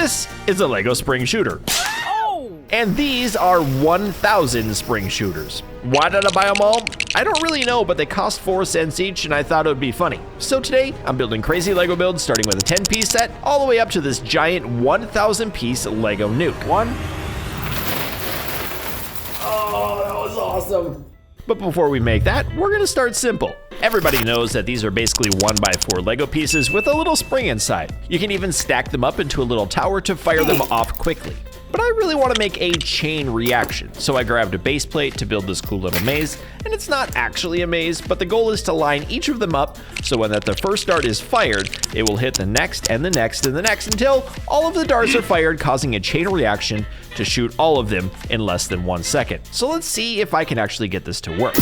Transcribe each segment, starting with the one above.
This is a Lego spring shooter. And these are 1,000 spring shooters. Why did I buy them all? I don't really know, but they cost 4 cents each and I thought it would be funny. So today, I'm building crazy Lego builds starting with a 10-piece set all the way up to this giant 1,000-piece Lego nuke. Oh, that was awesome. But before we make that, we're gonna start simple. Everybody knows that these are basically 1x4 Lego pieces with a little spring inside. You can even stack them up into a little tower to fire them off quickly. But I really want to make a chain reaction, so I grabbed a base plate to build this cool little maze, and it's not actually a maze, but the goal is to line each of them up so when the first dart is fired, it will hit the next and the next and the next until all of the darts are fired, causing a chain reaction to shoot all of them in less than 1 second. So let's see if I can actually get this to work.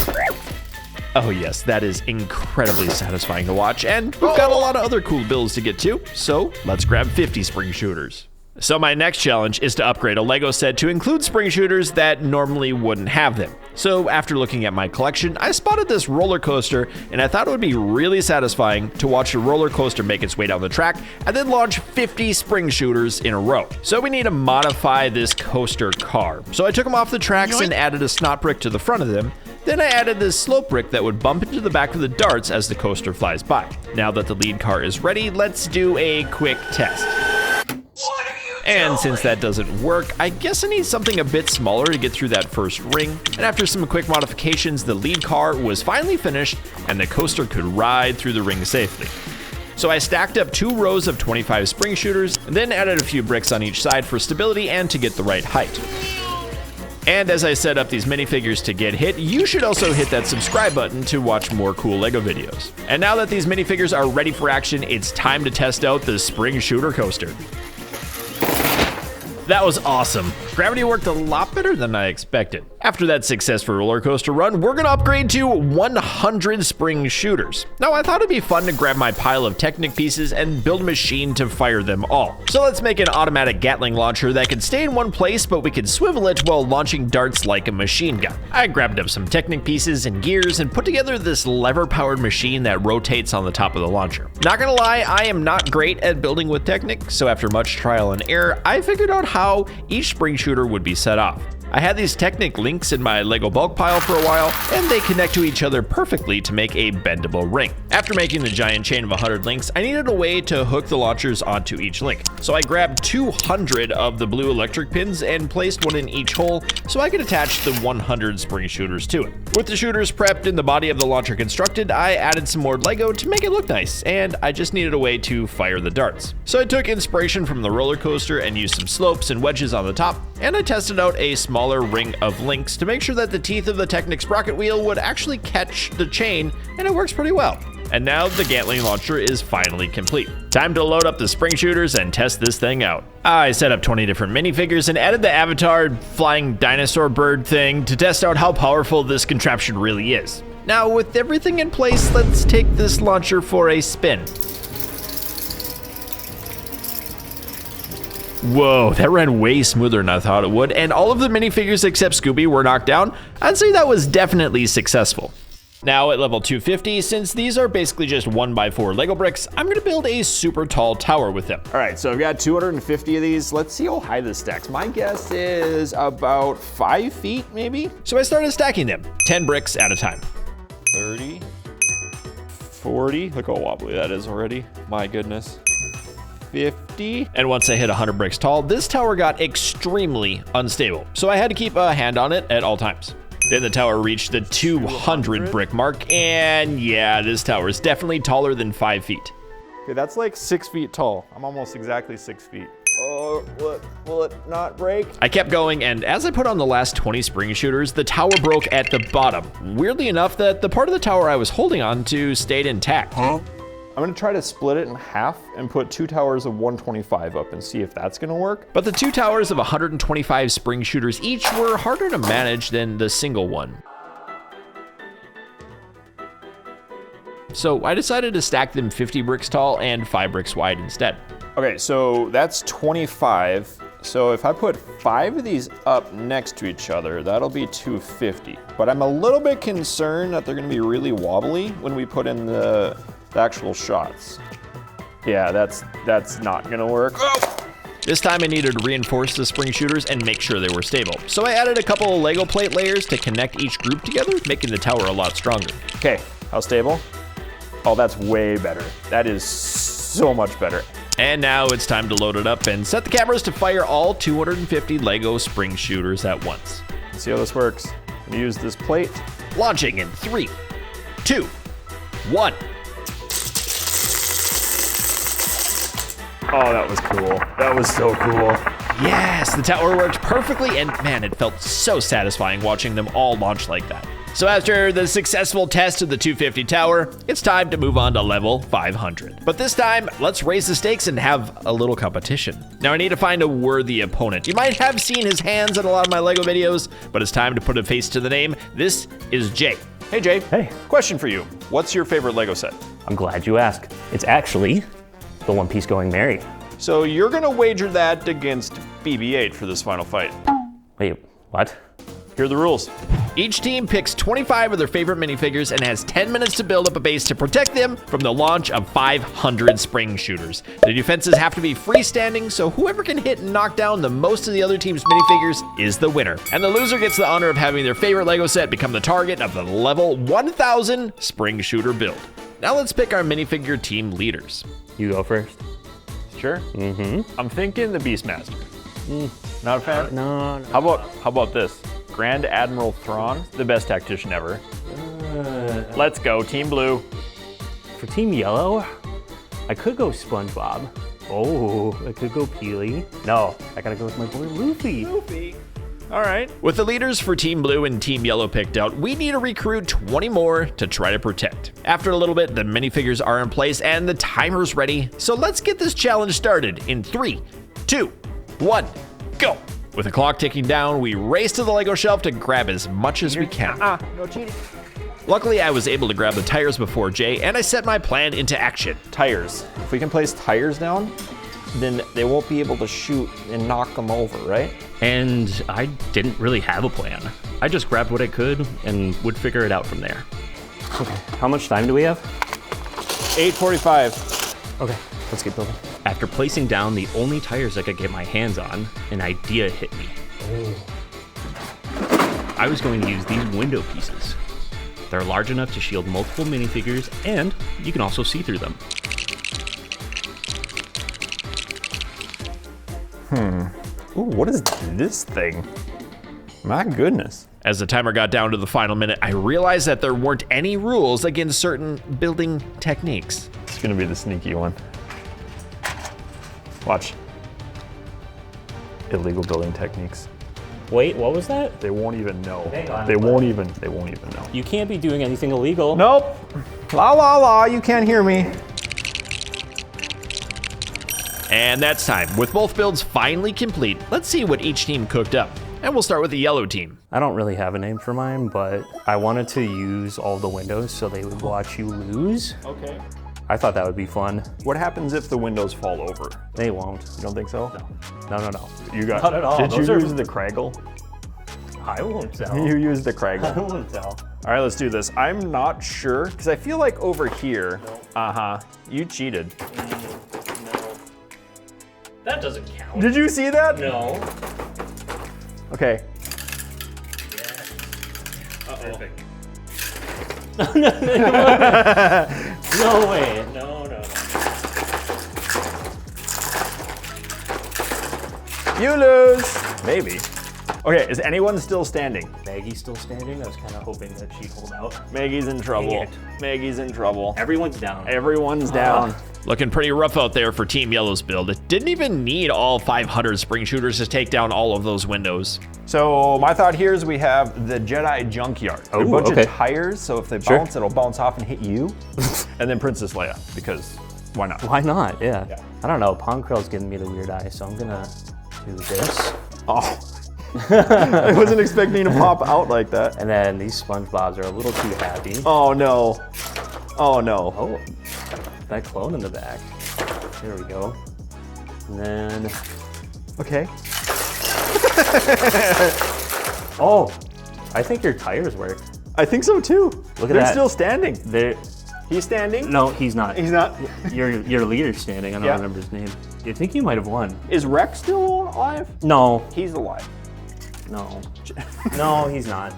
Oh yes, that is incredibly satisfying to watch, and we've got a lot of other cool builds to get to, so let's grab 50 spring shooters. So my next challenge is to upgrade a Lego set to include spring shooters that normally wouldn't have them. So after looking at my collection, I spotted this roller coaster and I thought it would be really satisfying to watch a roller coaster make its way down the track and then launch 50 spring shooters in a row. So we need to modify this coaster car. So I took them off the tracks and added a snot brick to the front of them. Then I added this slope brick that would bump into the back of the darts as the coaster flies by. Now that the lead car is ready, let's do a quick test. And since that doesn't work, I guess I need something a bit smaller to get through that first ring. And after some quick modifications, the lead car was finally finished and the coaster could ride through the ring safely. So I stacked up 2 rows of 25 spring shooters and then added a few bricks on each side for stability and to get the right height. And as I set up these minifigures to get hit, you should also hit that subscribe button to watch more cool Lego videos. And now that these minifigures are ready for action, it's time to test out the spring shooter coaster. That was awesome. Gravity worked a lot better than I expected. After that successful roller coaster run, we're gonna upgrade to 100 spring shooters. Now I thought it'd be fun to grab my pile of Technic pieces and build a machine to fire them all. So let's make an automatic Gatling launcher that can stay in one place, but we can swivel it while launching darts like a machine gun. I grabbed up some Technic pieces and gears and put together this lever-powered machine that rotates on the top of the launcher. Not gonna lie, I am not great at building with Technic, so after much trial and error, I figured out how each spring shooter would be set off. I had these Technic links in my Lego bulk pile for a while, and they connect to each other perfectly to make a bendable ring. After making the giant chain of 100 links, I needed a way to hook the launchers onto each link. So I grabbed 200 of the blue electric pins and placed one in each hole so I could attach the 100 spring shooters to it. With the shooters prepped and the body of the launcher constructed, I added some more Lego to make it look nice, and I just needed a way to fire the darts. So I took inspiration from the roller coaster and used some slopes and wedges on the top, and I tested out a smaller ring of links to make sure that the teeth of the Technic sprocket wheel would actually catch the chain, and it works pretty well. And now the Gatling launcher is finally complete. Time to load up the spring shooters and test this thing out. I set up 20 different minifigures and added the avatar flying dinosaur bird thing to test out how powerful this contraption really is. Now with everything in place, let's take this launcher for a spin. Whoa, that ran way smoother than I thought it would, and all of the minifigures except Scooby were knocked down. I'd say that was definitely successful. Now at level 250, since these are basically just 1x4 Lego bricks, I'm gonna build a super tall tower with them. All right, so I've got 250 of these. Let's see how high this stacks. My guess is about 5 feet, maybe? So I started stacking them, 10 bricks at a time. 30, 40, look how wobbly that is already. My goodness. 50. And once I hit 100 bricks tall, this tower got extremely unstable, so I had to keep a hand on it at all times. Then the tower reached the 200 brick mark, and yeah, this tower is definitely taller than 5 feet. Okay, that's like 6 feet tall. I'm almost exactly 6 feet. Oh, will it not break? I kept going, and as I put on the last 20 spring shooters, the tower broke at the bottom. Weirdly enough, that the part of the tower I was holding on to stayed intact. I'm gonna try to split it in half and put 2 towers of 125 up and see if that's gonna work. But the 2 towers of 125 spring shooters each were harder to manage than the single one. So I decided to stack them 50 bricks tall and 5 bricks wide instead. Okay, so that's 25. So if I put 5 of these up next to each other, that'll be 250. But I'm a little bit concerned that they're gonna be really wobbly when we put in the actual shots. Yeah, that's not gonna work. Oh! This time I needed to reinforce the spring shooters and make sure they were stable. So I added a couple of Lego plate layers to connect each group together, making the tower a lot stronger. Okay, how stable? Oh, that's way better. That is so much better. And now it's time to load it up and set the cameras to fire all 250 Lego spring shooters at once. Let's see how this works. I'm gonna use this plate. Launching in 3, 2, 1. Oh, that was cool. That was so cool. Yes, the tower worked perfectly, and man, it felt so satisfying watching them all launch like that. So after the successful test of the 250 tower, it's time to move on to level 500. But this time, let's raise the stakes and have a little competition. Now I need to find a worthy opponent. You might have seen his hands in a lot of my Lego videos, but it's time to put a face to the name. This is Jay. Hey, Jay. Hey. Question for you. What's your favorite Lego set? I'm glad you asked. It's actually the One Piece Going Merry. So you're gonna wager that against BB-8 for this final fight. Wait, what? Here are the rules. Each team picks 25 of their favorite minifigures and has 10 minutes to build up a base to protect them from the launch of 500 spring shooters. The defenses have to be freestanding, so whoever can hit and knock down the most of the other team's minifigures is the winner. And the loser gets the honor of having their favorite Lego set become the target of the level 1000 spring shooter build. Now let's pick our minifigure team leaders. You go first. Sure? Mm-hmm. I'm thinking the Beastmaster. Not a fan? No. How about this? Grand Admiral Thrawn, the best tactician ever. Let's go, Team Blue. For Team Yellow, I could go SpongeBob. Oh, I could go Peely. No, I gotta go with my boy Luffy. All right. With the leaders for Team Blue and Team Yellow picked out, we need to recruit 20 more to try to protect. After a little bit, the minifigures are in place and the timer's ready. So let's get this challenge started in 3, 2, 1, go. With the clock ticking down, we race to the Lego shelf to grab as much as we can. No cheating. Luckily, I was able to grab the tires before Jay, and I set my plan into action. Tires. If we can place tires down, then they won't be able to shoot and knock them over, right? And I didn't really have a plan. I just grabbed what I could and would figure it out from there. Okay, how much time do we have? 8:45. Okay, let's get building. After placing down the only tires I could get my hands on, an idea hit me. I was going to use these window pieces. They're large enough to shield multiple minifigures, and you can also see through them. Ooh, what is this thing? My goodness. As the timer got down to the final minute, I realized that there weren't any rules against certain building techniques. It's gonna be the sneaky one. Watch. Illegal building techniques. Wait, what was that? They won't even know. Hang on. They won't even know. You can't be doing anything illegal. Nope. La la la, you can't hear me. And that's time. With both builds finally complete, let's see what each team cooked up. And we'll start with the yellow team. I don't really have a name for mine, but I wanted to use all the windows so they would watch you lose. Okay. I thought that would be fun. What happens if the windows fall over? They won't. You don't think so? No. You got. Not at all. Did Those you are- use the Craggle? I won't tell. You used the Craggle. I won't tell. All right, let's do this. I'm not sure because I feel like over here. You cheated. That doesn't count. Did you see that? No. Okay. Perfect. No way. No. You lose. Maybe. Okay, is anyone still standing? Maggie's still standing. I was kind of hoping that she'd hold out. Maggie's in trouble. Dang it. Maggie's in trouble. Everyone's down. Everyone's down. Looking pretty rough out there for Team Yellow's build. It didn't even need all 500 spring shooters to take down all of those windows. So my thought here is we have the Jedi Junkyard. They're a Ooh, bunch okay. of tires, so if they Sure. bounce, it'll bounce off and hit you. And then Princess Leia, because why not? Why not? Yeah. I don't know. Ponkrell's giving me the weird eye, so I'm gonna do this. Oh. I wasn't expecting to pop out like that. And then these SpongeBobs are a little too happy. Oh no. Oh no. Oh, that clone in the back. There we go. And then, Okay. oh, I think your tires work. I think so too. Look at They're that. still standing. They're, He's standing. No, he's not. He's not. Your leader's standing. I don't Yeah. remember his name. I think you might have won. Is Rex still alive? No, He's alive. no. No, he's not.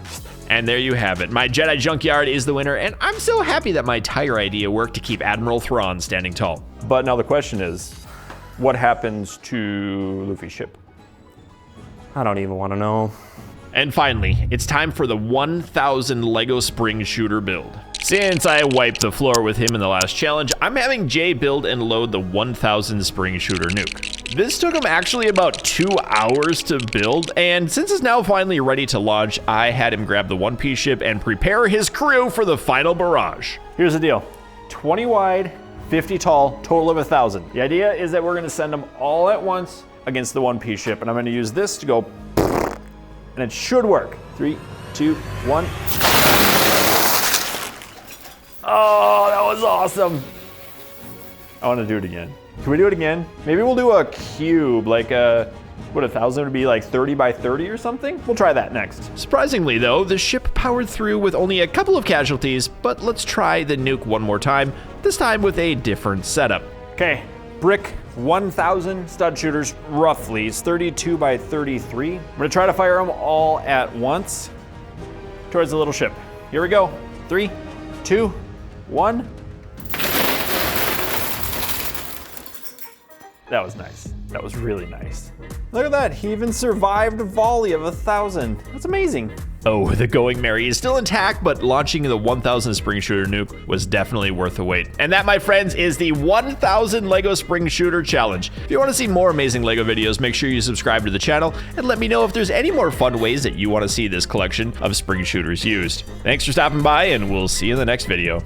And there you have it. My Jedi Junkyard is the winner, and I'm so happy that my tire idea worked to keep Admiral Thrawn standing tall. But now the question is, what happens to Luffy's ship? I don't even want to know. And finally, it's time for the 1000 Lego Spring Shooter build. Since I wiped the floor with him in the last challenge, I'm having Jay build and load the 1000 Spring Shooter nuke. This took him actually about 2 hours to build, and since it's now finally ready to launch, I had him grab the one-piece ship and prepare his crew for the final barrage. Here's the deal. 20 wide, 50 tall, total of 1,000. The idea is that we're gonna send them all at once against the one-piece ship, and I'm gonna use this to go, and it should work. 3, 2, 1. Oh, that was awesome. I wanna do it again. Can we do it again? Maybe we'll do a cube, like what, 1,000 would be like 30 by 30 or something? We'll try that next. Surprisingly though, the ship powered through with only a couple of casualties, but let's try the nuke one more time, this time with a different setup. Okay, brick 1,000 stud shooters, roughly. It's 32 by 33. I'm gonna try to fire them all at once towards the little ship. Here we go. 3, 2, 1. That was nice. That was really nice. Look at that, he even survived a volley of 1,000. That's amazing. Oh, the Going Merry is still intact, but launching the 1000 Spring Shooter nuke was definitely worth the wait. And that, my friends, is the 1000 Lego Spring Shooter Challenge. If you want to see more amazing Lego videos, make sure you subscribe to the channel and let me know if there's any more fun ways that you want to see this collection of Spring Shooters used. Thanks for stopping by, and we'll see you in the next video.